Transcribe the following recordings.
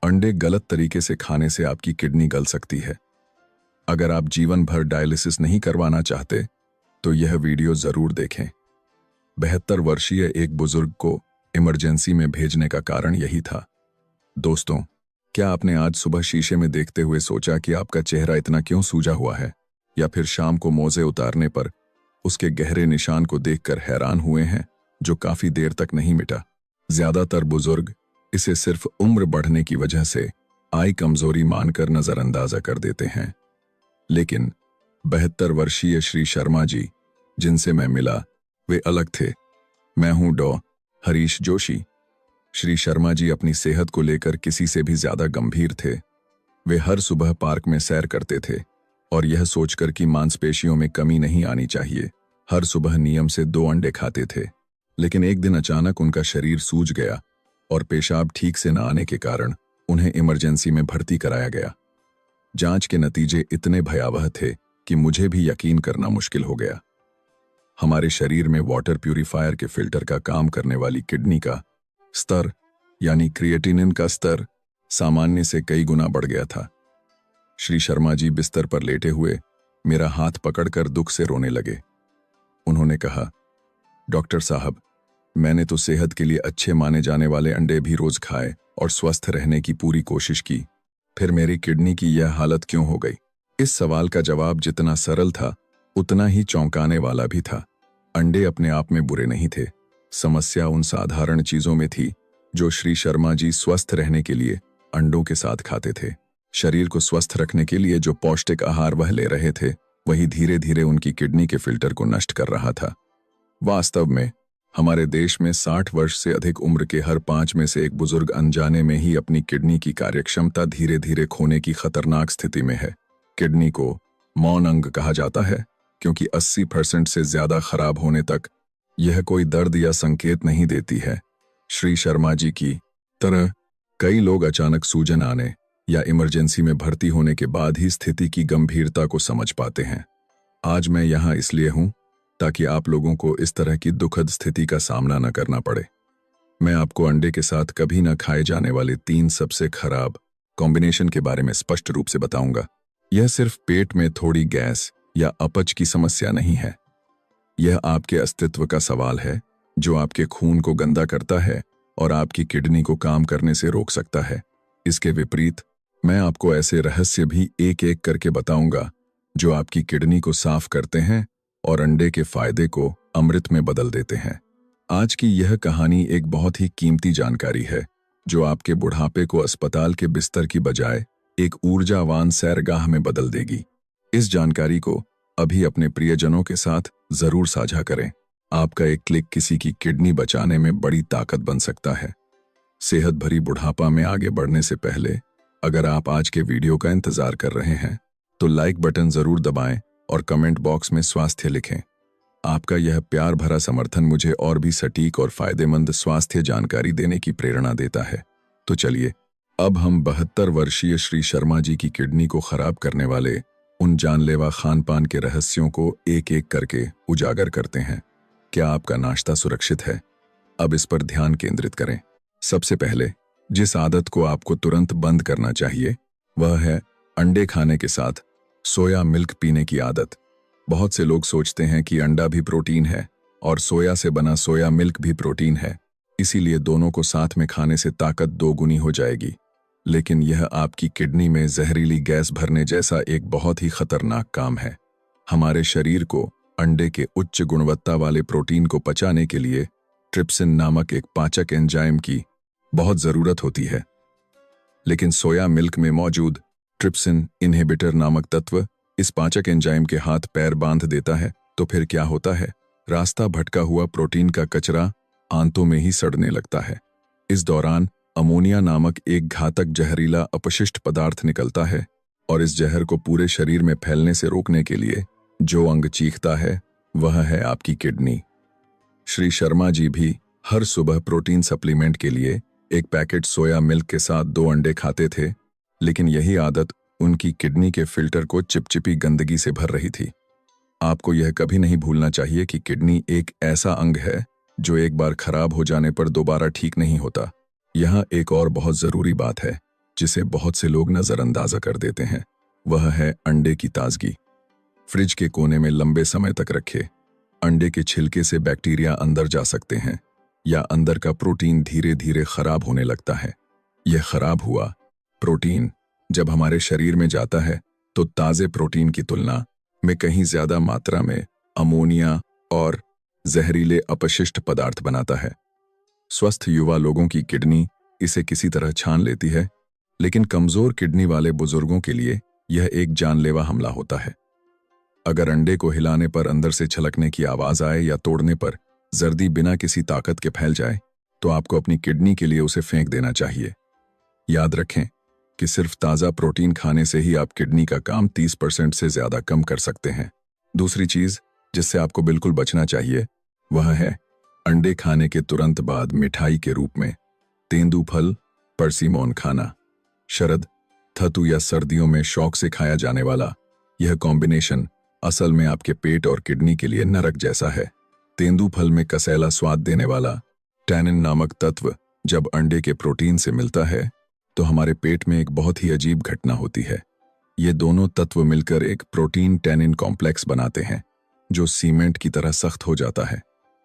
अंडे गलत तरीके से खाने से आपकी किडनी गल सकती है। अगर आप जीवन भर डायलिसिस नहीं करवाना चाहते तो यह वीडियो जरूर देखें। 72 वर्षीय एक बुजुर्ग को इमरजेंसी में भेजने का कारण यही था। दोस्तों, क्या आपने आज सुबह शीशे में देखते हुए सोचा कि आपका चेहरा इतना क्यों सूजा हुआ है, या फिर शाम को मोजे उतारने पर उसके गहरे निशान को देखकर हैरान हुए हैं जो काफी देर तक नहीं मिटा? ज्यादातर बुजुर्ग इसे सिर्फ उम्र बढ़ने की वजह से आई कमजोरी मानकर नजरअंदाजा कर देते हैं, लेकिन 72 वर्षीय श्री शर्मा जी जिनसे मैं मिला वे अलग थे। मैं हूं डॉ. हरीश जोशी। श्री शर्मा जी अपनी सेहत को लेकर किसी से भी ज्यादा गंभीर थे। वे हर सुबह पार्क में सैर करते थे और यह सोचकर कि मांसपेशियों में कमी नहीं आनी चाहिए, हर सुबह नियम से 2 अंडे खाते थे। लेकिन एक दिन अचानक उनका शरीर सूज गया और पेशाब ठीक से न आने के कारण उन्हें इमरजेंसी में भर्ती कराया गया। जांच के नतीजे इतने भयावह थे कि मुझे भी यकीन करना मुश्किल हो गया। हमारे शरीर में वाटर प्यूरिफायर के फिल्टर का काम करने वाली किडनी का स्तर यानी क्रिएटिनिन का स्तर सामान्य से कई गुना बढ़ गया था। श्री शर्मा जी बिस्तर पर लेटे हुए मेरा हाथ पकड़कर दुख से रोने लगे। उन्होंने कहा, डॉक्टर साहब, मैंने तो सेहत के लिए अच्छे माने जाने वाले अंडे भी रोज खाए और स्वस्थ रहने की पूरी कोशिश की, फिर मेरी किडनी की यह हालत क्यों हो गई? इस सवाल का जवाब जितना सरल था उतना ही चौंकाने वाला भी था। अंडे अपने आप में बुरे नहीं थे, समस्या उन साधारण चीजों में थी जो श्री शर्मा जी स्वस्थ रहने के लिए अंडों के साथ खाते थे। शरीर को स्वस्थ रखने के लिए जो पौष्टिक आहार वह ले रहे थे वही धीरे धीरे उनकी किडनी के फिल्टर को नष्ट कर रहा था। वास्तव में हमारे देश में 60 वर्ष से अधिक उम्र के हर 5 में से एक बुजुर्ग अनजाने में ही अपनी किडनी की कार्यक्षमता धीरे धीरे खोने की खतरनाक स्थिति में है। किडनी को मौन अंग कहा जाता है क्योंकि 80% से ज्यादा खराब होने तक यह कोई दर्द या संकेत नहीं देती है। श्री शर्मा जी की तरह कई लोग अचानक सूजन आने या इमरजेंसी में भर्ती होने के बाद ही स्थिति की गंभीरता को समझ पाते हैं। आज मैं यहाँ इसलिए हूँ ताकि आप लोगों को इस तरह की दुखद स्थिति का सामना न करना पड़े। मैं आपको अंडे के साथ कभी न खाए जाने वाले 3 सबसे खराब कॉम्बिनेशन के बारे में स्पष्ट रूप से बताऊंगा। यह सिर्फ पेट में थोड़ी गैस या अपच की समस्या नहीं है, यह आपके अस्तित्व का सवाल है जो आपके खून को गंदा करता है और आपकी किडनी को काम करने से रोक सकता है। इसके विपरीत मैं आपको ऐसे रहस्य भी एक एक करके बताऊंगा जो आपकी किडनी को साफ करते हैं और अंडे के फायदे को अमृत में बदल देते हैं। आज की यह कहानी एक बहुत ही कीमती जानकारी है जो आपके बुढ़ापे को अस्पताल के बिस्तर की बजाय एक ऊर्जावान सैरगाह में बदल देगी। इस जानकारी को अभी अपने प्रियजनों के साथ जरूर साझा करें। आपका एक क्लिक किसी की किडनी बचाने में बड़ी ताकत बन सकता है। सेहत भरी बुढ़ापा में आगे बढ़ने से पहले अगर आप आज के वीडियो का इंतजार कर रहे हैं तो लाइक बटन जरूर दबाएं और कमेंट बॉक्स में स्वास्थ्य लिखें। आपका यह प्यार भरा समर्थन मुझे और भी सटीक और फायदेमंद स्वास्थ्य जानकारी देने की प्रेरणा देता है। तो चलिए अब हम 72 वर्षीय श्री शर्मा जी की किडनी को खराब करने वाले उन जानलेवा खानपान के रहस्यों को एक एक करके उजागर करते हैं। क्या आपका नाश्ता सुरक्षित है? अब इस पर ध्यान केंद्रित करें। सबसे पहले जिस आदत को आपको तुरंत बंद करना चाहिए वह है अंडे खाने के साथ सोया मिल्क पीने की आदत। बहुत से लोग सोचते हैं कि अंडा भी प्रोटीन है और सोया से बना सोया मिल्क भी प्रोटीन है, इसीलिए दोनों को साथ में खाने से ताकत 2 गुनी हो जाएगी। लेकिन यह आपकी किडनी में जहरीली गैस भरने जैसा एक बहुत ही खतरनाक काम है। हमारे शरीर को अंडे के उच्च गुणवत्ता वाले प्रोटीन को पचाने के लिए ट्रिप्सिन नामक एक पाचक एंजाइम की बहुत जरूरत होती है, लेकिन सोया मिल्क में मौजूद ट्रिप्सिन इनहिबिटर नामक तत्व इस पाचक एंजाइम के हाथ पैर बांध देता है। तो फिर क्या होता है? रास्ता भटका हुआ प्रोटीन का कचरा आंतों में ही सड़ने लगता है। इस दौरान अमोनिया नामक एक घातक जहरीला अपशिष्ट पदार्थ निकलता है और इस जहर को पूरे शरीर में फैलने से रोकने के लिए जो अंग चीखता है वह है आपकी किडनी। श्री शर्मा जी भी हर सुबह प्रोटीन सप्लीमेंट के लिए एक पैकेट सोया मिल्क के साथ 2 अंडे खाते थे, लेकिन यही आदत उनकी किडनी के फिल्टर को चिपचिपी गंदगी से भर रही थी। आपको यह कभी नहीं भूलना चाहिए कि किडनी एक ऐसा अंग है जो एक बार खराब हो जाने पर दोबारा ठीक नहीं होता। यहाँ एक और बहुत जरूरी बात है, जिसे बहुत से लोग नजरअंदाजा कर देते हैं, वह है अंडे की ताजगी। फ्रिज के कोने में लंबे समय तक रखे अंडे के छिलके से बैक्टीरिया अंदर जा सकते हैं या अंदर का प्रोटीन धीरे धीरे खराब होने लगता है। यह खराब हुआ प्रोटीन जब हमारे शरीर में जाता है तो ताजे प्रोटीन की तुलना में कहीं ज्यादा मात्रा में अमोनिया और जहरीले अपशिष्ट पदार्थ बनाता है। स्वस्थ युवा लोगों की किडनी इसे किसी तरह छान लेती है, लेकिन कमजोर किडनी वाले बुजुर्गों के लिए यह एक जानलेवा हमला होता है। अगर अंडे को हिलाने पर अंदर से छलकने की आवाज आए या तोड़ने पर जर्दी बिना किसी ताकत के फैल जाए, तो आपको अपनी किडनी के लिए उसे फेंक देना चाहिए। याद रखें कि सिर्फ ताज़ा प्रोटीन खाने से ही आप किडनी का काम 30% से ज्यादा कम कर सकते हैं। दूसरी चीज जिससे आपको बिल्कुल बचना चाहिए वह है अंडे खाने के तुरंत बाद मिठाई के रूप में तेंदूफल परसिमोन खाना। शरद, थतु या सर्दियों में शौक से खाया जाने वाला यह कॉम्बिनेशन असल में आपके पेट और किडनी के लिए नरक जैसा है। तेंदूफल में कसैला स्वाद देने वाला टैनिन नामक तत्व जब अंडे के प्रोटीन से मिलता है तो हमारे पेट में एक बहुत ही अजीब घटना होती है। ये दोनों तत्व मिलकर एक प्रोटीन टैनिन कॉम्प्लेक्स बनाते हैं जो सीमेंट की तरह सख्त हो जाता है।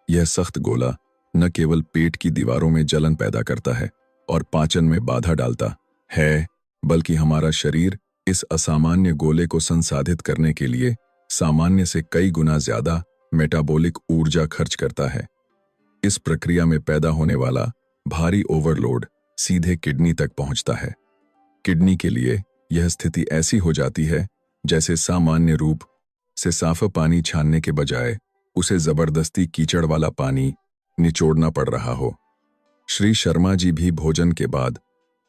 यह सख्त गोला न केवल पेट की दीवारों में जलन पैदा करता है और पाचन में बाधा डालता है, बल्कि हमारा शरीर इस असामान्य गोले को संसाधित करने के लिए सामान्य से कई गुना ज्यादा मेटाबॉलिक ऊर्जा खर्च करता है। इस प्रक्रिया में पैदा होने वाला भारी ओवरलोड सीधे किडनी तक पहुंचता है। किडनी के लिए यह स्थिति ऐसी हो जाती है जैसे सामान्य रूप से साफ पानी छानने के बजाय उसे जबरदस्ती कीचड़ वाला पानी निचोड़ना पड़ रहा हो। श्री शर्मा जी भी भोजन के बाद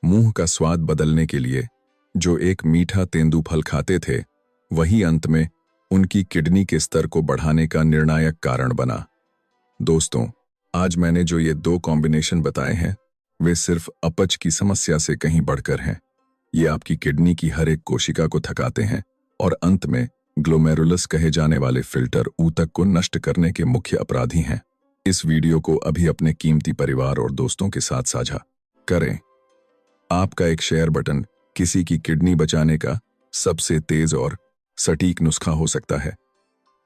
मुंह का स्वाद बदलने के लिए जो एक मीठा तेंदूफल खाते थे, वही अंत में उनकी किडनी के स्तर को बढ़ाने का निर्णायक कारण बना। दोस्तों, आज मैंने जो ये दो कॉम्बिनेशन बताए हैं वे सिर्फ अपच की समस्या से कहीं बढ़कर हैं। ये आपकी किडनी की हर एक कोशिका को थकाते हैं और अंत में ग्लोमेरुलस कहे जाने वाले फिल्टर ऊतक को नष्ट करने के मुख्य अपराधी हैं। इस वीडियो को अभी अपने कीमती परिवार और दोस्तों के साथ साझा करें। आपका एक शेयर बटन किसी की किडनी बचाने का सबसे तेज और सटीक नुस्खा हो सकता है।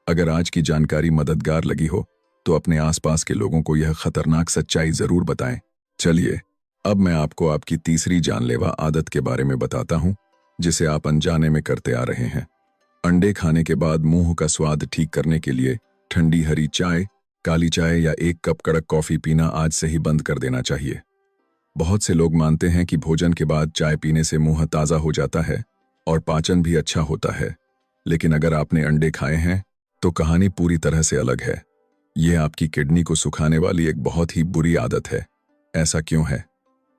अगर आज की जानकारी मददगार लगी हो तो अपने आसपास के लोगों को यह खतरनाक सच्चाई जरूर बताएं। चलिए अब मैं आपको आपकी तीसरी जानलेवा आदत के बारे में बताता हूं जिसे आप अनजाने में करते आ रहे हैं। अंडे खाने के बाद मुंह का स्वाद ठीक करने के लिए ठंडी हरी चाय, काली चाय या एक कप कड़क कॉफी पीना आज से ही बंद कर देना चाहिए। बहुत से लोग मानते हैं कि भोजन के बाद चाय पीने से मुंह ताज़ा हो जाता है और पाचन भी अच्छा होता है, लेकिन अगर आपने अंडे खाए हैं तो कहानी पूरी तरह से अलग है। यह आपकी किडनी को सुखाने वाली एक बहुत ही बुरी आदत है। ऐसा क्यों है?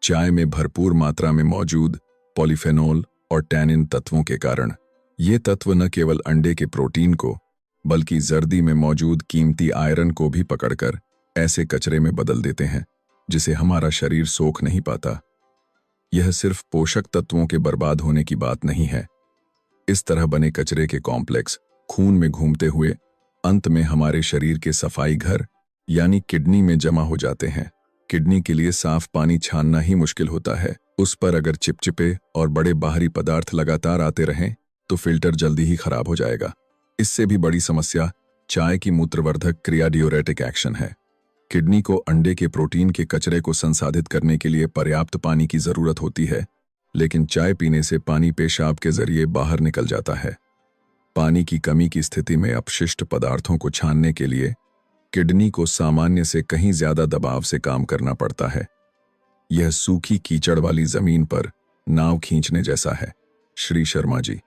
चाय में भरपूर मात्रा में मौजूद पॉलीफेनॉल और टैनिन तत्वों के कारण ये तत्व न केवल अंडे के प्रोटीन को बल्कि जर्दी में मौजूद कीमती आयरन को भी पकड़कर ऐसे कचरे में बदल देते हैं जिसे हमारा शरीर सोख नहीं पाता। यह सिर्फ पोषक तत्वों के बर्बाद होने की बात नहीं है। इस तरह बने कचरे के कॉम्प्लेक्स खून में घूमते हुए अंत में हमारे शरीर के सफाई घर यानी किडनी में जमा हो जाते हैं। किडनी के लिए साफ पानी छानना ही मुश्किल होता है। उस पर अगर चिपचिपे और बड़े बाहरी पदार्थ लगातार आते रहें तो फिल्टर जल्दी ही खराब हो जाएगा। इससे भी बड़ी समस्या चाय की मूत्रवर्धक क्रिया डियूरेटिक एक्शन है। किडनी को अंडे के प्रोटीन के कचरे को संसाधित करने के लिए पर्याप्त पानी की जरूरत होती है, लेकिन चाय पीने से पानी पेशाब के जरिए बाहर निकल जाता है। पानी की कमी की स्थिति में अपशिष्ट पदार्थों को छानने के लिए किडनी को सामान्य से कहीं ज्यादा दबाव से काम करना पड़ता है। यह सूखी कीचड़ वाली जमीन पर नाव खींचने जैसा है। श्री शर्मा जी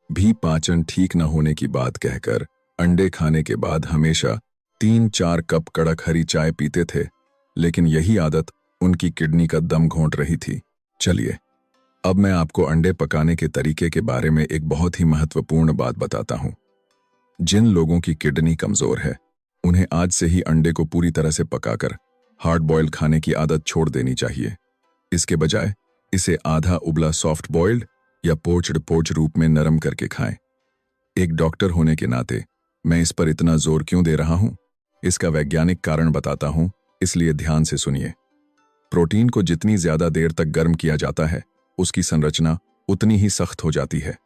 भी पाचन ठीक न होने की बात कहकर अंडे खाने के बाद हमेशा 3-4 कप कड़क हरी चाय पीते थे, लेकिन यही आदत उनकी किडनी का दम घोंट रही थी। चलिए अब मैं आपको अंडे पकाने के तरीके के बारे में एक बहुत ही महत्वपूर्ण बात बताता हूं। जिन लोगों की किडनी कमजोर है उन्हें आज से ही अंडे को पूरी तरह से पकाकर हार्ड बॉइल्ड खाने की आदत छोड़ देनी चाहिए। इसके बजाय इसे आधा उबला सॉफ्ट बॉइल्ड या पोच्ड रूप में नरम करके खाएं। एक डॉक्टर होने के नाते मैं इस पर इतना जोर क्यों दे रहा हूं, इसका वैज्ञानिक कारण बताता हूं, इसलिए ध्यान से सुनिए। प्रोटीन को जितनी ज्यादा देर तक गर्म किया जाता है उसकी संरचना उतनी ही सख्त हो जाती है।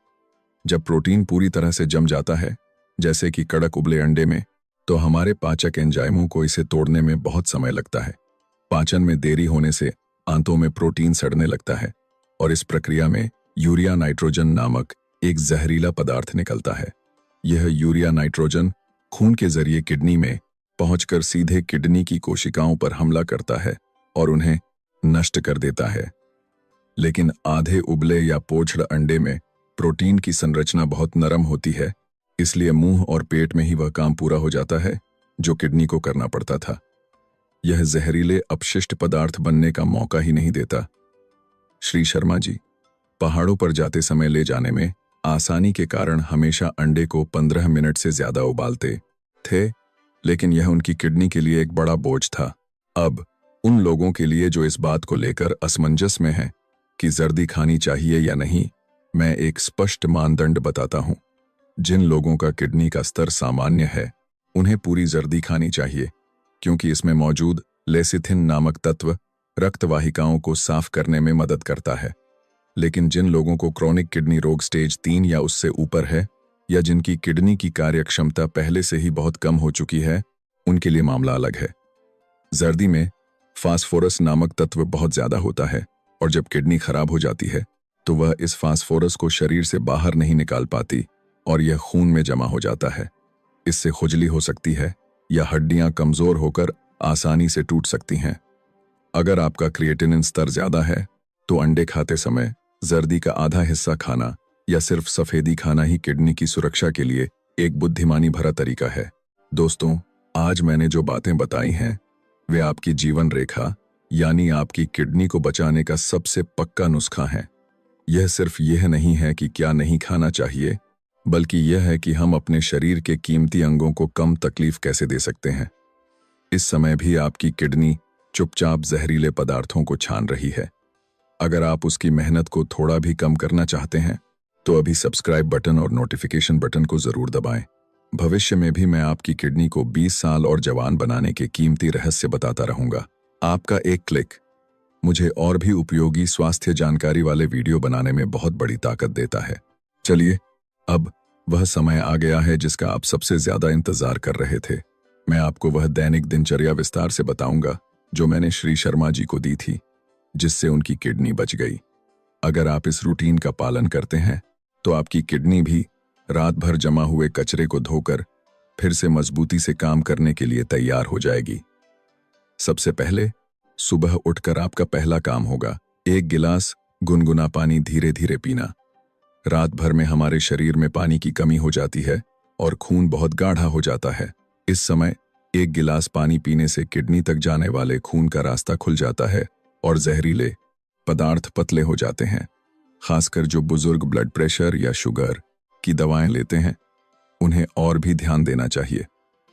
जब प्रोटीन पूरी तरह से जम जाता है, जैसे कि कड़क उबले अंडे में, तो हमारे पाचक एंजाइमों को इसे तोड़ने में बहुत समय लगता है। पाचन में देरी होने से आंतों में प्रोटीन सड़ने लगता है और इस प्रक्रिया में यूरिया नाइट्रोजन नामक एक जहरीला पदार्थ निकलता है। यह यूरिया नाइट्रोजन खून के जरिए किडनी में पहुंचकर सीधे किडनी की कोशिकाओं पर हमला करता है और उन्हें नष्ट कर देता है। लेकिन आधे उबले या पोच्ड अंडे में प्रोटीन की संरचना बहुत नरम होती है, इसलिए मुंह और पेट में ही वह काम पूरा हो जाता है जो किडनी को करना पड़ता था। यह जहरीले अपशिष्ट पदार्थ बनने का मौका ही नहीं देता। श्री शर्मा जी पहाड़ों पर जाते समय ले जाने में आसानी के कारण हमेशा अंडे को 15 मिनट से ज्यादा उबालते थे, लेकिन यह उनकी किडनी के लिए एक बड़ा बोझ था। अब उन लोगों के लिए जो इस बात को लेकर असमंजस में हैं कि जर्दी खानी चाहिए या नहीं, मैं एक स्पष्ट मानदंड बताता हूं। जिन लोगों का किडनी का स्तर सामान्य है, उन्हें पूरी जर्दी खानी चाहिए, क्योंकि इसमें मौजूद लेसिथिन नामक तत्व रक्त वाहिकाओं को साफ करने में मदद करता है। लेकिन जिन लोगों को क्रोनिक किडनी रोग स्टेज 3 या उससे ऊपर है, या जिनकी किडनी की कार्यक्षमता पहले से ही बहुत कम हो चुकी है, उनके लिए मामला अलग है। जर्दी में फास्फोरस नामक तत्व बहुत ज्यादा होता है और जब किडनी खराब हो जाती है तो वह इस फास्फोरस को शरीर से बाहर नहीं निकाल पाती और यह खून में जमा हो जाता है। इससे खुजली हो सकती है या हड्डियां कमजोर होकर आसानी से टूट सकती हैं। अगर आपका क्रिएटिनिन स्तर ज्यादा है तो अंडे खाते समय जर्दी का आधा हिस्सा खाना या सिर्फ सफेदी खाना ही किडनी की सुरक्षा के लिए एक बुद्धिमानी भरा तरीका है। दोस्तों, आज मैंने जो बातें बताई हैं वे आपकी जीवन रेखा यानी आपकी किडनी को बचाने का सबसे पक्का नुस्खा है। यह सिर्फ यह नहीं है कि क्या नहीं खाना चाहिए, बल्कि यह है कि हम अपने शरीर के कीमती अंगों को कम तकलीफ कैसे दे सकते हैं। इस समय भी आपकी किडनी चुपचाप जहरीले पदार्थों को छान रही है। अगर आप उसकी मेहनत को थोड़ा भी कम करना चाहते हैं तो अभी सब्सक्राइब बटन और नोटिफिकेशन बटन को जरूर दबाएं। भविष्य में भी मैं आपकी किडनी को 20 साल और जवान बनाने के कीमती रहस्य बताता रहूंगा। आपका एक क्लिक मुझे और भी उपयोगी स्वास्थ्य जानकारी वाले वीडियो बनाने में बहुत बड़ी ताकत देता है। चलिए, अब वह समय आ गया है जिसका आप सबसे ज्यादा इंतजार कर रहे थे। मैं आपको वह दैनिक दिनचर्या विस्तार से बताऊंगा जो मैंने श्री शर्मा जी को दी थी, जिससे उनकी किडनी बच गई। अगर आप इस रूटीन का पालन करते हैं तो आपकी किडनी भी रात भर जमा हुए कचरे को धोकर फिर से मजबूती से काम करने के लिए तैयार हो जाएगी। सबसे पहले सुबह उठकर आपका पहला काम होगा 1 गिलास गुनगुना पानी धीरे धीरे पीना। रात भर में हमारे शरीर में पानी की कमी हो जाती है और खून बहुत गाढ़ा हो जाता है। इस समय 1 गिलास पानी पीने से किडनी तक जाने वाले खून का रास्ता खुल जाता है और जहरीले पदार्थ पतले हो जाते हैं। खासकर जो बुजुर्ग ब्लड प्रेशर या शुगर की दवाएं लेते हैं, उन्हें और भी ध्यान देना चाहिए।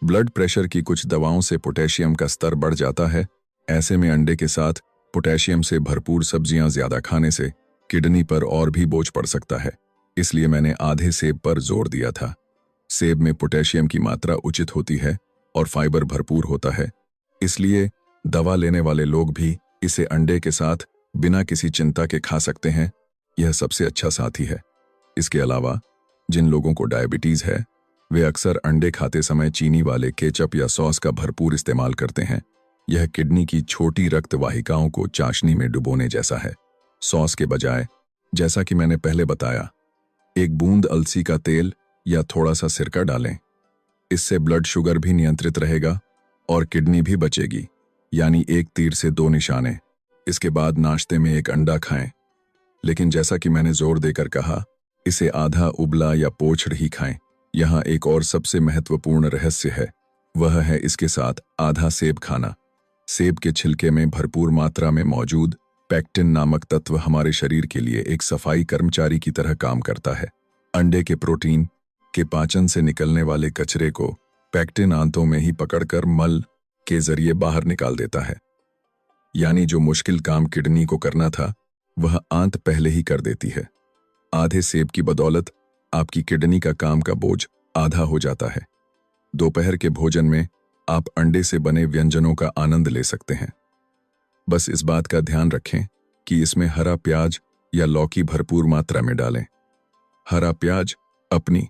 ब्लड प्रेशर की कुछ दवाओं से पोटेशियम का स्तर बढ़ जाता है। ऐसे में अंडे के साथ पोटेशियम से भरपूर सब्जियां ज्यादा खाने से किडनी पर और भी बोझ पड़ सकता है। इसलिए मैंने आधे सेब पर जोर दिया था। सेब में पोटेशियम की मात्रा उचित होती है और फाइबर भरपूर होता है, इसलिए दवा लेने वाले लोग भी इसे अंडे के साथ बिना किसी चिंता के खा सकते हैं। यह सबसे अच्छा साथी है। इसके अलावा जिन लोगों को डायबिटीज है, वे अक्सर अंडे खाते समय चीनी वाले केचप या सॉस का भरपूर इस्तेमाल करते हैं। यह किडनी की छोटी रक्त वाहिकाओं को चाशनी में डुबोने जैसा है। सॉस के बजाय, जैसा कि मैंने पहले बताया, 1 बूंद अलसी का तेल या थोड़ा सा सिरका डालें। इससे ब्लड शुगर भी नियंत्रित रहेगा और किडनी भी बचेगी, यानी एक तीर से 2 निशाने। इसके बाद नाश्ते में 1 अंडा खाएं, लेकिन जैसा कि मैंने जोर देकर कहा, इसे आधा उबला या पोच्ड ही खाएं। यहाँ एक और सबसे महत्वपूर्ण रहस्य है, वह है इसके साथ आधा सेब खाना। सेब के छिलके में भरपूर मात्रा में मौजूद पैक्टिन नामक तत्व हमारे शरीर के लिए एक सफाई कर्मचारी की तरह काम करता है। अंडे के प्रोटीन के पाचन से निकलने वाले कचरे को पैक्टिन आंतों में ही पकड़कर मल के जरिए बाहर निकाल देता है। यानी जो मुश्किल काम किडनी को करना था, वह आंत पहले ही कर देती है। आधे सेब की बदौलत आपकी किडनी का काम का बोझ आधा हो जाता है। दोपहर के भोजन में आप अंडे से बने व्यंजनों का आनंद ले सकते हैं। बस इस बात का ध्यान रखें कि इसमें हरा प्याज या लौकी भरपूर मात्रा में डालें। हरा प्याज अपनी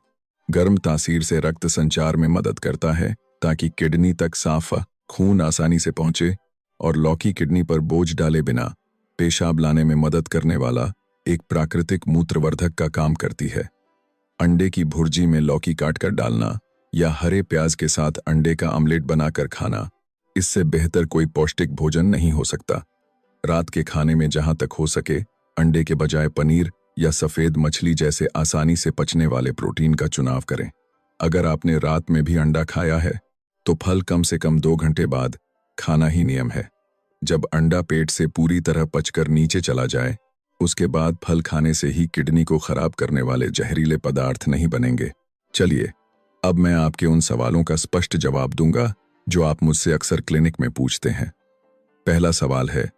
गर्म तासीर से रक्त संचार में मदद करता है ताकि किडनी तक साफ खून आसानी से पहुंचे, और लौकी किडनी पर बोझ डाले बिना पेशाब लाने में मदद करने वाला एक प्राकृतिक मूत्रवर्धक का काम करती है। अंडे की भुर्जी में लौकी काटकर डालना या हरे प्याज के साथ अंडे का ऑमलेट बनाकर खाना, इससे बेहतर कोई पौष्टिक भोजन नहीं हो सकता। रात के खाने में जहां तक हो सके अंडे के बजाय पनीर या सफेद मछली जैसे आसानी से पचने वाले प्रोटीन का चुनाव करें। अगर आपने रात में भी अंडा खाया है तो फल कम से कम 2 घंटे बाद खाना ही नियम है। जब अंडा पेट से पूरी तरह पचकर नीचे चला जाए, उसके बाद फल खाने से ही किडनी को खराब करने वाले जहरीले पदार्थ नहीं बनेंगे। चलिए, अब मैं आपके उन सवालों का स्पष्ट जवाब दूंगा जो आप मुझसे अक्सर क्लिनिक में पूछते हैं। पहला सवाल है,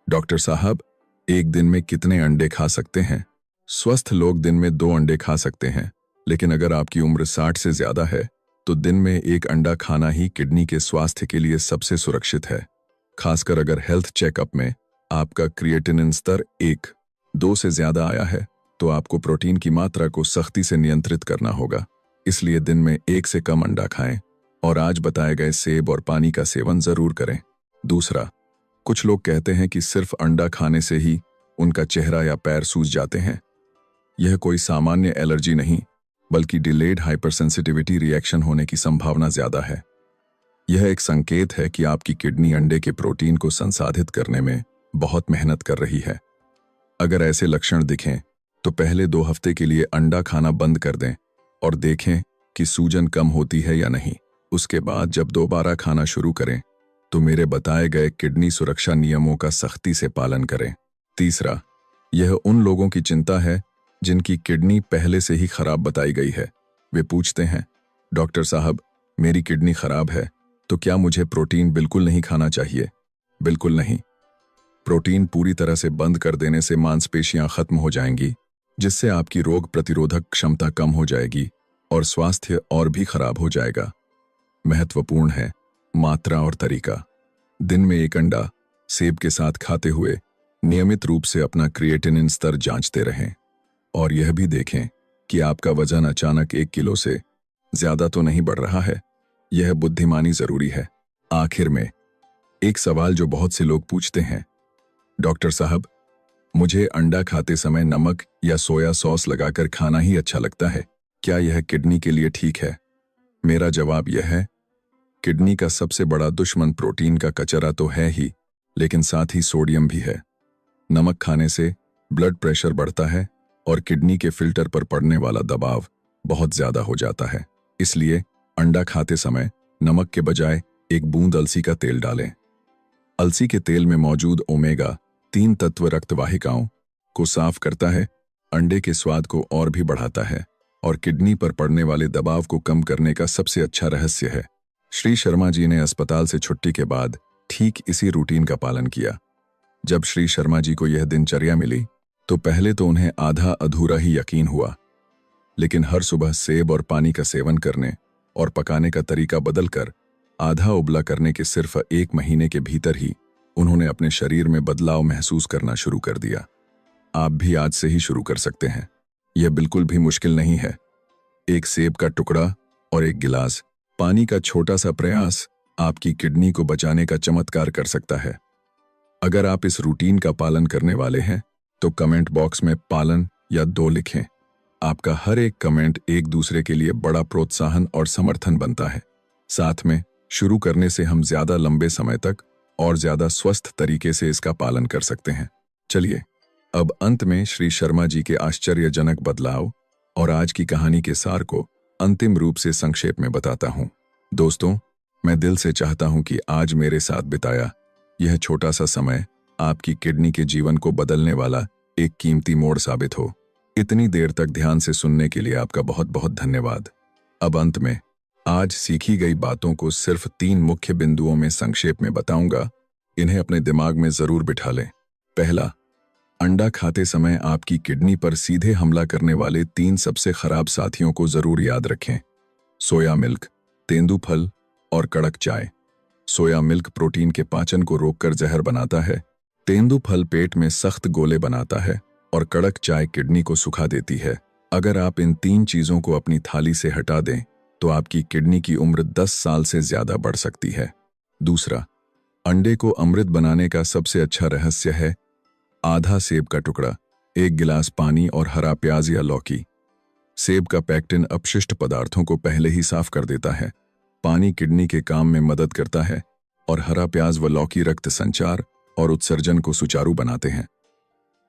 डॉक्टर साहब, एक दिन में कितने अंडे खा सकते हैं? स्वस्थ लोग दिन में 2 अंडे खा सकते हैं, लेकिन अगर आपकी उम्र 60 से ज्यादा है तो दिन में 1 अंडा खाना ही किडनी के स्वास्थ्य के लिए सबसे सुरक्षित है। खासकर अगर हेल्थ चेकअप में आपका क्रिएटिनिन स्तर 1-2 से ज्यादा आया है तो आपको प्रोटीन की मात्रा को सख्ती से नियंत्रित करना होगा। इसलिए दिन में 1 से कम अंडा खाएं और आज बताए गए सेब और पानी का सेवन जरूर करें। दूसरा, कुछ लोग कहते हैं कि सिर्फ अंडा खाने से ही उनका चेहरा या पैर सूज जाते हैं। यह कोई सामान्य एलर्जी नहीं, बल्कि डिलेड हाइपरसेंसिटिविटी रिएक्शन होने की संभावना ज्यादा है। यह एक संकेत है कि आपकी किडनी अंडे के प्रोटीन को संसाधित करने में बहुत मेहनत कर रही है। अगर ऐसे लक्षण दिखें तो पहले 2 हफ्ते के लिए अंडा खाना बंद कर दें और देखें कि सूजन कम होती है या नहीं। उसके बाद जब दोबारा खाना शुरू करें तो मेरे बताए गए किडनी सुरक्षा नियमों का सख्ती से पालन करें। तीसरा, यह उन लोगों की चिंता है जिनकी किडनी पहले से ही खराब बताई गई है। वे पूछते हैं, डॉक्टर साहब, मेरी किडनी खराब है तो क्या मुझे प्रोटीन बिल्कुल नहीं खाना चाहिए? बिल्कुल नहीं। प्रोटीन पूरी तरह से बंद कर देने से मांसपेशियां खत्म हो जाएंगी, जिससे आपकी रोग प्रतिरोधक क्षमता कम हो जाएगी और स्वास्थ्य और भी खराब हो जाएगा। महत्वपूर्ण है मात्रा और तरीका। दिन में 1 अंडा सेब के साथ खाते हुए नियमित रूप से अपना क्रिएटिनिन स्तर जांचते रहें और यह भी देखें कि आपका वजन अचानक 1 किलो से ज्यादा तो नहीं बढ़ रहा है। यह बुद्धिमानी जरूरी है। आखिर में एक सवाल जो बहुत से लोग पूछते हैं, डॉक्टर साहब, मुझे अंडा खाते समय नमक या सोया सॉस लगाकर खाना ही अच्छा लगता है, क्या यह किडनी के लिए ठीक है? मेरा जवाब यह है, किडनी का सबसे बड़ा दुश्मन प्रोटीन का कचरा तो है ही, लेकिन साथ ही सोडियम भी है। नमक खाने से ब्लड प्रेशर बढ़ता है और किडनी के फिल्टर पर पड़ने वाला दबाव बहुत ज्यादा हो जाता है। इसलिए अंडा खाते समय नमक के बजाय 1 बूंद अलसी का तेल डालें। अलसी के तेल में मौजूद ओमेगा-3 तत्व रक्त वाहिकाओं को साफ करता है, अंडे के स्वाद को और भी बढ़ाता है और किडनी पर पड़ने वाले दबाव को कम करने का सबसे अच्छा रहस्य है। श्री शर्मा जी ने अस्पताल से छुट्टी के बाद ठीक इसी रूटीन का पालन किया। जब श्री शर्मा जी को यह दिनचर्या मिली तो पहले तो उन्हें आधा अधूरा ही यकीन हुआ, लेकिन हर सुबह सेब और पानी का सेवन करने और पकाने का तरीका बदलकर आधा उबला करने के सिर्फ 1 महीने के भीतर ही उन्होंने अपने शरीर में बदलाव महसूस करना शुरू कर दिया। आप भी आज से ही शुरू कर सकते हैं। यह बिल्कुल भी मुश्किल नहीं है। 1 सेब का टुकड़ा और 1 गिलास पानी का छोटा सा प्रयास आपकी किडनी को बचाने का चमत्कार कर सकता है। अगर आप इस रूटीन का पालन करने वाले हैं तो कमेंट बॉक्स में पालन या 2 लिखें। आपका हर एक कमेंट एक दूसरे के लिए बड़ा प्रोत्साहन और समर्थन बनता है। साथ में शुरू करने से हम ज्यादा लंबे समय तक और ज्यादा स्वस्थ तरीके से इसका पालन कर सकते हैं। चलिए, अब अंत में श्री शर्मा जी के आश्चर्यजनक बदलाव और आज की कहानी के सार को अंतिम रूप से संक्षेप में बताता हूं। दोस्तों, मैं दिल से चाहता हूं कि आज मेरे साथ बिताया यह छोटा सा समय आपकी किडनी के जीवन को बदलने वाला एक कीमती मोड़ साबित हो। इतनी देर तक ध्यान से सुनने के लिए आपका बहुत बहुत धन्यवाद। अब अंत में आज सीखी गई बातों को सिर्फ 3 मुख्य बिंदुओं में संक्षेप में बताऊंगा। इन्हें अपने दिमाग में जरूर बिठा लें। पहला, अंडा खाते समय आपकी किडनी पर सीधे हमला करने वाले 3 सबसे खराब साथियों को जरूर याद रखें। सोया मिल्क, तेंदुफल और कड़क चाय। सोया मिल्क प्रोटीन के पाचन को रोककर जहर बनाता है। तेंदुफल पेट में सख्त गोले बनाता है और कड़क चाय किडनी को सुखा देती है। अगर आप इन 3 चीजों को अपनी थाली से हटा दें तो आपकी किडनी की उम्र 10 साल से ज्यादा बढ़ सकती है। दूसरा, अंडे को अमृत बनाने का सबसे अच्छा रहस्य है आधा सेब का टुकड़ा, 1 गिलास पानी और हरा प्याज या लौकी। सेब का पैक्टिन अपशिष्ट पदार्थों को पहले ही साफ कर देता है, पानी किडनी के काम में मदद करता है और हरा प्याज व लौकी रक्त संचार और उत्सर्जन को सुचारू बनाते हैं।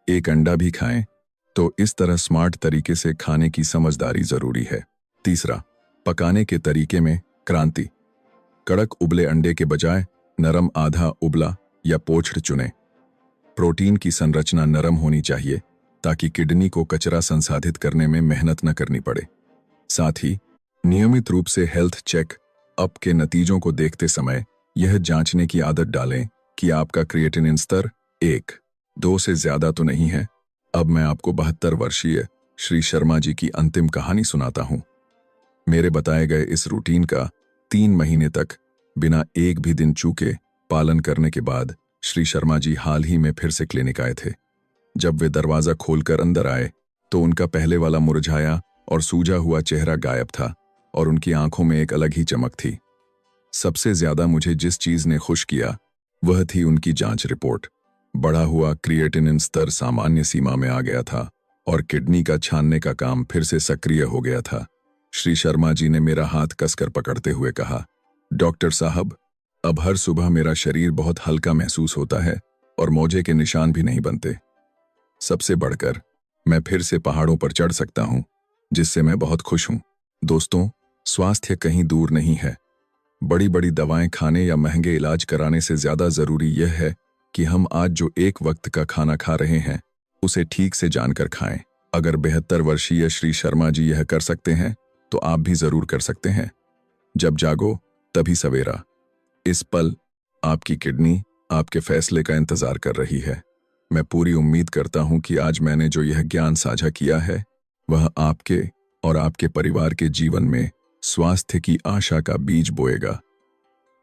एक अंडा भी खाएं तो इस तरह स्मार्ट तरीके से खाने की समझदारी जरूरी है। तीसरा, पकाने के तरीके में क्रांति। कड़क उबले अंडे के बजाय नरम आधा उबला या पोच्ड चुनें। प्रोटीन की संरचना नरम होनी चाहिए ताकि किडनी को कचरा संसाधित करने में मेहनत न करनी पड़े। साथ ही नियमित रूप से हेल्थ चेक अप के नतीजों को देखते समय यह जांचने की आदत डालें कि आपका क्रिएटिनिन स्तर 1-2 से ज्यादा तो नहीं है। अब मैं आपको 72 वर्षीय श्री शर्मा जी की अंतिम कहानी सुनाता हूं। मेरे बताए गए इस रूटीन का 3 महीने तक बिना एक भी दिन चूके पालन करने के बाद श्री शर्मा जी हाल ही में फिर से क्लिनिक आए थे। जब वे दरवाजा खोलकर अंदर आए तो उनका पहले वाला मुरझाया और सूजा हुआ चेहरा गायब था और उनकी आंखों में एक अलग ही चमक थी। सबसे ज्यादा मुझे जिस चीज ने खुश किया वह थी उनकी जांच रिपोर्ट। बढ़ा हुआ क्रिएटिनिन स्तर सामान्य सीमा में आ गया था और किडनी का छानने का काम फिर से सक्रिय हो गया था। श्री शर्मा जी ने मेरा हाथ कसकर पकड़ते हुए कहा, डॉक्टर साहब, अब हर सुबह मेरा शरीर बहुत हल्का महसूस होता है और मोजे के निशान भी नहीं बनते। सबसे बढ़कर मैं फिर से पहाड़ों पर चढ़ सकता हूं, जिससे मैं बहुत खुश हूं। दोस्तों, स्वास्थ्य कहीं दूर नहीं है। बड़ी बड़ी दवाएं खाने या महंगे इलाज कराने से ज्यादा जरूरी यह है कि हम आज जो एक वक्त का खाना खा रहे हैं उसे ठीक से जानकर खाएं। अगर 72 वर्षीय श्री शर्मा जी यह कर सकते हैं तो आप भी जरूर कर सकते हैं। जब जागो तभी सवेरा। इस पल आपकी किडनी आपके फैसले का इंतजार कर रही है। मैं पूरी उम्मीद करता हूं कि आज मैंने जो यह ज्ञान साझा किया है वह आपके और आपके परिवार के जीवन में स्वास्थ्य की आशा का बीज बोएगा।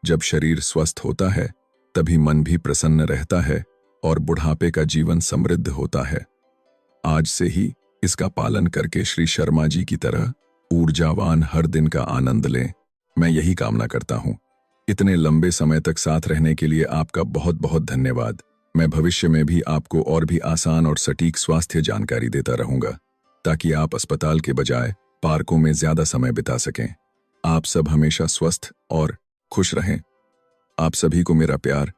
जब शरीर स्वस्थ होता है तभी मन भी प्रसन्न रहता है और बुढ़ापे का जीवन समृद्ध होता है। आज से ही इसका पालन करके श्री शर्मा जी की तरह ऊर्जावान हर दिन का आनंद लें। मैं यही कामना करता हूं। इतने लंबे समय तक साथ रहने के लिए आपका बहुत बहुत धन्यवाद। मैं भविष्य में भी आपको और भी आसान और सटीक स्वास्थ्य जानकारी देता रहूंगा ताकि आप अस्पताल के बजाय पार्कों में ज्यादा समय बिता सकें। आप सब हमेशा स्वस्थ और खुश रहें। आप सभी को मेरा प्यार